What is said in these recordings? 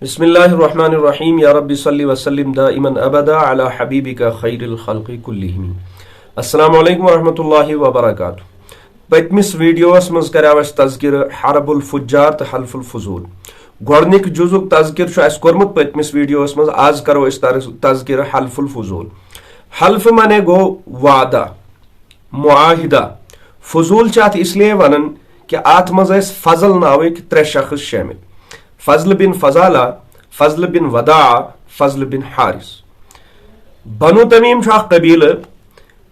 बिस्मिल्लाहिर्रहमानिर्रहीम या रब्बि सल्लि व सल्लिम दाइमन अबदा अला हबीबिका खैरिल खल्क़ि कुल्लिहिम। अस्सलामु अलैकुम वरहमतुल्लाहि व बरकातुहू। पतमिस वीडियोस मज कराव अस तज़किर हरबुल फुज्जार तो हल्फुल फुजूल। गोडनिक जुजुक तज़किर छु अस कोरमुत पतमिस वीडियोस मज। आज करो अस तज़किर हल्फुल फुजूल। हल्फ माने गो वादा, मुआहिदा। फुजूल छ अत इसलिए वनन कि अत मज फजल नाविक त्रे शख्स शामिल। फजल बिन फजाला, फजल बिन वदा, फजल बिन हारिस। बनु तमीम कबील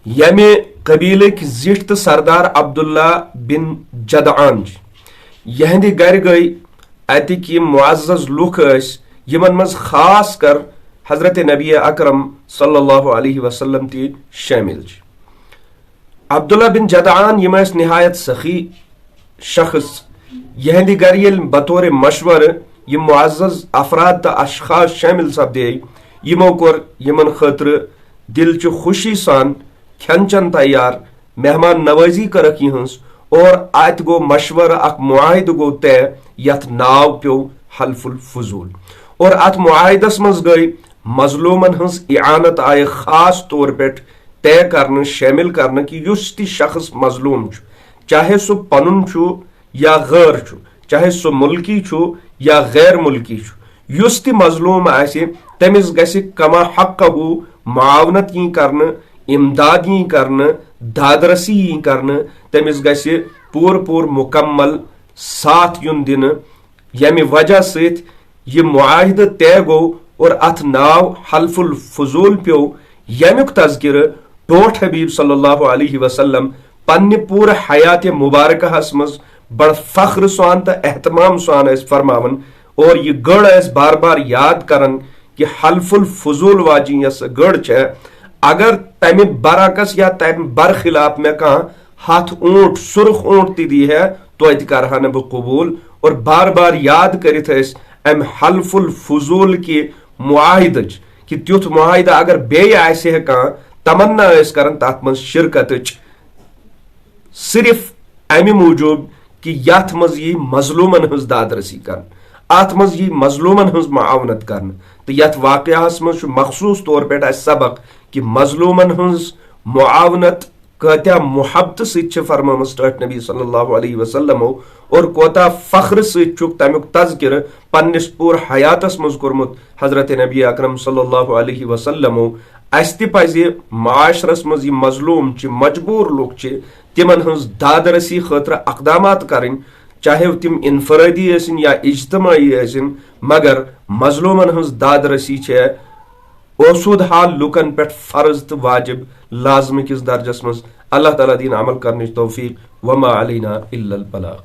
यमे कबीलक जिठ तो सरदार अब्दुल्ला बिन जदआन यहंद गर गई अतिक मुअज़्ज़ज़ लुक यमन मज खास कर हजरत नबी अकरम सल्लल्लाहु अलैहि वसल्लम ती शामिल। अब्दुल्ला बिन जदआन यम निहायत सखी शख्स। यहंद गर ये बतौर मशवर यम मुअज़्ज़ज़ अफराद तो अशखास शामिल सपदे यमो कोर यमन खतर दिल च खुशी सान खन चन तैयार, मेहमान नवाजी करक यहस और अत गो मशवर अक मुआहिद गो तय यथ नाव प्यो हल्फुल फुजूल। और अत मुआहिदस मज गई मजलूमन हंस इआनत आय खास तौर पे तय करने शामिल करने कि युस ति शख्स मजलूम छु, चाहे सो पनुन छु या गैर छु, चाहे सो मुल्की छु या गैर मुल्की छु, युस ति मजलूम आसे तमिस गसि कमा हक्कहु मुआवनत यी करने, इमदाद यी करने, दादरसी यी करने, तमिस गसि पूर मुकम्मल साथ युन दिन। यमि वजह सहित यह मुआहिद तय गो और अथ नाव हल्फुल फुजूल प्यो यमुक तज़किर टोठ हबीब सल्लल्लाहु अलैहि वसल्लम पन्ने पूरे हयात मुबारकहस मज बड़ फख्र स्वान तो एहतमाम स्वान फरमावन। और यह गढ़ बार बार याद करन कि हल्फुल फुजूल वाजी यस गढ़ छ, अगर तमे बरकस या तमे बरखिलाफ में कहा हाथ ऊंट सुर्ख ऊंट ती दी है तो अत करहा न कबूल। और बार बार याद करित अम हल्फुल फुजूल की मुआहिद कि तुथ मुआहिदा अगर बे आसे कह तमन्ना करन तथ मज शिरकत सिर्फ अमि मूजूब कि यथ मज यी मजलूमन हज दादरसी कर, अत मज यी मजलूमन हज मुआवनत कर। तो यथ वाकयास मज मखसूस तौर पे सबक कि मजलूमन हज मुआवनत कत्या मुहब्बत सत फरमामस टठ नबी सल्लल्लाहु अलैहि वसल्लम और कोता फख्र सत तमुक तज़किर पन्निस पूर हयातस मज कोरमुत हजरत नबी अकरम सल्लल्लाहु अलैहि वसल्लम। अस ति पज़ि माशरस मज मजलूम च मजबूर लोग च तिमन हज दादरसी खतर अकदामात करें, चाहे तिम इनफरादी आसिन या इज्तमाई आसिन, मगर मजलूमन हज दादरसी छ ओसूद हाल लुकन पे फर्ज तो वाजिब लाजमी किस दर्जस मज। अल्लाह ताला दीन अमल करने तौफीक वमा अलैना इल्लल बलाग।